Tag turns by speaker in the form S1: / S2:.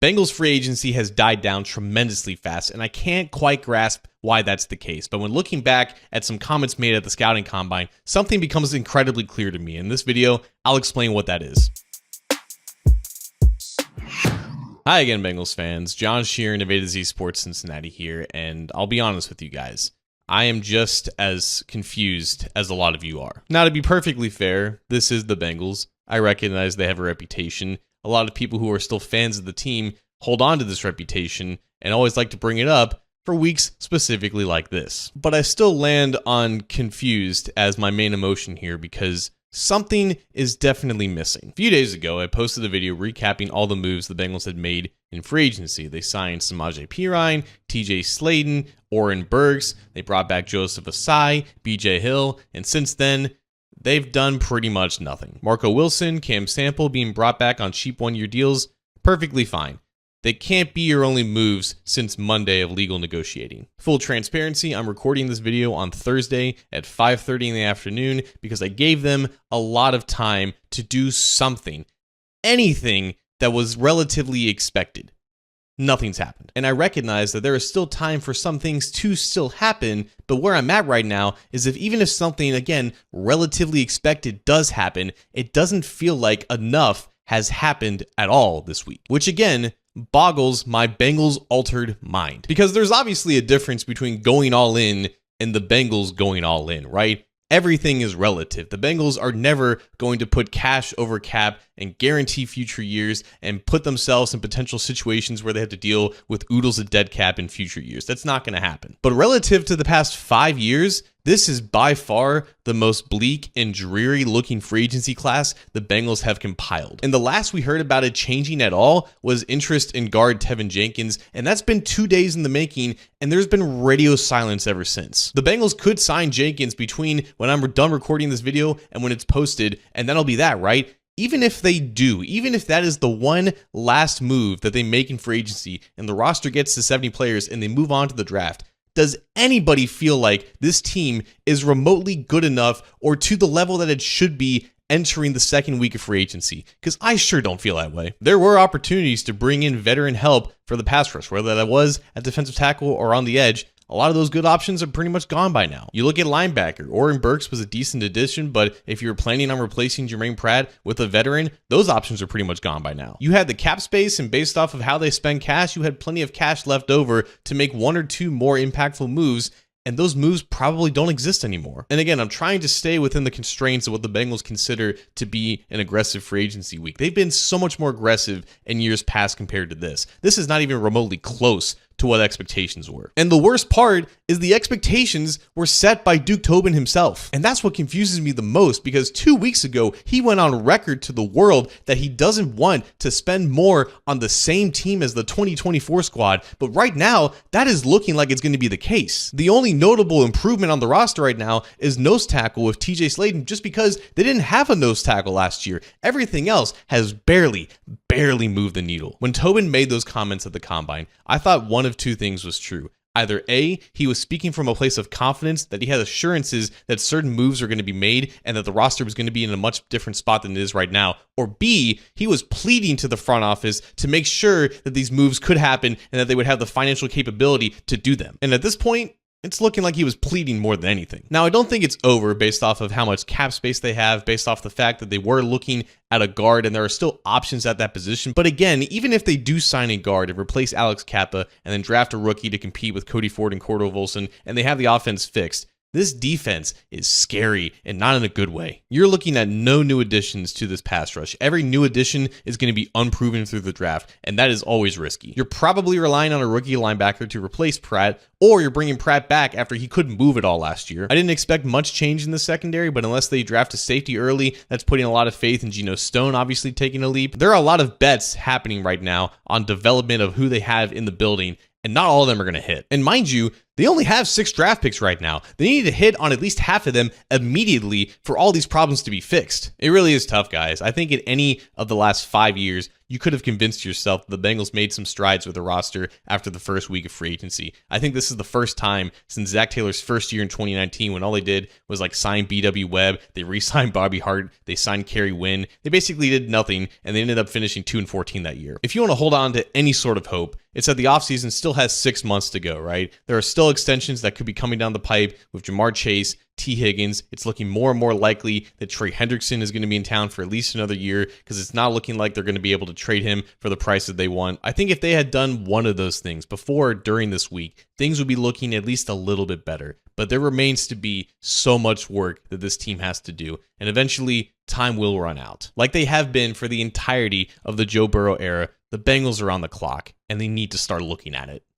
S1: Bengals free agency has died down tremendously fast, and I can't quite grasp why that's the case. But when looking back at some comments made at the scouting combine, something becomes incredibly clear to me. In this video, I'll explain what that is. Hi again, Bengals fans. John Sheeran of A to Z Sports Cincinnati here, and I'll be honest with you guys. I am just as confused as a lot of you are. Now, to be perfectly fair, this is the Bengals. I recognize they have a reputation. A lot of people who are still fans of the team hold on to this reputation and always like to bring it up for weeks specifically like this. But I still land on confused as my main emotion here because something is definitely missing. A few days ago, I posted a video recapping all the moves the Bengals had made in free agency. They signed Samaje Perine, TJ Sladen, Oren Burks. They brought back Joseph Asai, BJ Hill, and since then, they've done pretty much nothing. Marco Wilson, Cam Sample being brought back on cheap one-year deals, perfectly fine. They can't be your only moves since Monday of legal negotiating. Full transparency, I'm recording this video on Thursday at 5:30 in the afternoon because I gave them a lot of time to do something, anything that was relatively expected. Nothing's happened. And I recognize that there is still time for some things to still happen, but where I'm at right now is even if something, again, relatively expected does happen, it doesn't feel like enough has happened at all this week, which again, boggles my Bengals altered mind. Because there's obviously a difference between going all in and the Bengals going all in, right? Everything is relative. The Bengals are never going to put cash over cap and guarantee future years and put themselves in potential situations where they have to deal with oodles of dead cap in future years. That's not going to happen. But relative to the past 5 years, this is by far the most bleak and dreary looking free agency class the Bengals have compiled. And the last we heard about it changing at all was interest in guard Tevin Jenkins, and that's been 2 days in the making, and there's been radio silence ever since. The Bengals could sign Jenkins between when I'm done recording this video and when it's posted, and that'll be that, right? Even if they do, even if that is the one last move that they make in free agency and the roster gets to 70 players and they move on to the draft, does anybody feel like this team is remotely good enough or to the level that it should be entering the second week of free agency? Because I sure don't feel that way. There were opportunities to bring in veteran help for the pass rush, whether that was at defensive tackle or on the edge. A lot of those good options are pretty much gone by now. You look at linebacker, Oren Burks was a decent addition, but if you're planning on replacing Jermaine Pratt with a veteran, those options are pretty much gone by now. You had the cap space, and based off of how they spend cash, you had plenty of cash left over to make one or two more impactful moves, and those moves probably don't exist anymore. And again, I'm trying to stay within the constraints of what the Bengals consider to be an aggressive free agency week. They've been so much more aggressive in years past compared to this. This is not even remotely close to what expectations were. And the worst part is the expectations were set by Duke Tobin himself. And that's what confuses me the most, because 2 weeks ago, he went on record to the world that he doesn't want to spend more on the same team as the 2024 squad. But right now, that is looking like it's going to be the case. The only notable improvement on the roster right now is nose tackle with TJ Sladen, just because they didn't have a nose tackle last year. Everything else has barely moved the needle. When Tobin made those comments at the combine, I thought one of two things was true. Either A, he was speaking from a place of confidence that he had assurances that certain moves are going to be made and that the roster was going to be in a much different spot than it is right now. Or B, he was pleading to the front office to make sure that these moves could happen and that they would have the financial capability to do them. And at this point, it's looking like he was pleading more than anything. Now, I don't think it's over based off of how much cap space they have, based off the fact that they were looking at a guard and there are still options at that position. But again, even if they do sign a guard and replace Alex Kappa and then draft a rookie to compete with Cody Ford and Cordell Volson, and they have the offense fixed, this defense is scary and not in a good way. You're looking at no new additions to this pass rush. Every new addition is going to be unproven through the draft, and that is always risky. You're probably relying on a rookie linebacker to replace Pratt, or you're bringing Pratt back after he couldn't move at all last year. I didn't expect much change in the secondary, but unless they draft a safety early, that's putting a lot of faith in Geno Stone obviously taking a leap. There are a lot of bets happening right now on development of who they have in the building, and not all of them are going to hit. And mind you, they only have 6 draft picks right now. They need to hit on at least half of them immediately for all these problems to be fixed. It really is tough, guys. I think in any of the last 5 years, you could have convinced yourself that the Bengals made some strides with the roster after the first week of free agency. I think this is the first time since Zach Taylor's first year in 2019 when all they did was like sign BW Webb, they re-signed Bobby Hart, they signed Kerry Wynn. They basically did nothing, and they ended up finishing 2-14 that year. If you want to hold on to any sort of hope, it's that the offseason still has 6 months to go, right? There are still extensions that could be coming down the pipe with Jamar Chase, T. Higgins. It's looking more and more likely that Trey Hendrickson is going to be in town for at least another year because it's not looking like they're going to be able to trade him for the price that they want. I think if they had done one of those things before or during this week, things would be looking at least a little bit better. But there remains to be so much work that this team has to do, and eventually time will run out. Like they have been for the entirety of the Joe Burrow era, the Bengals are on the clock, and they need to start looking at it.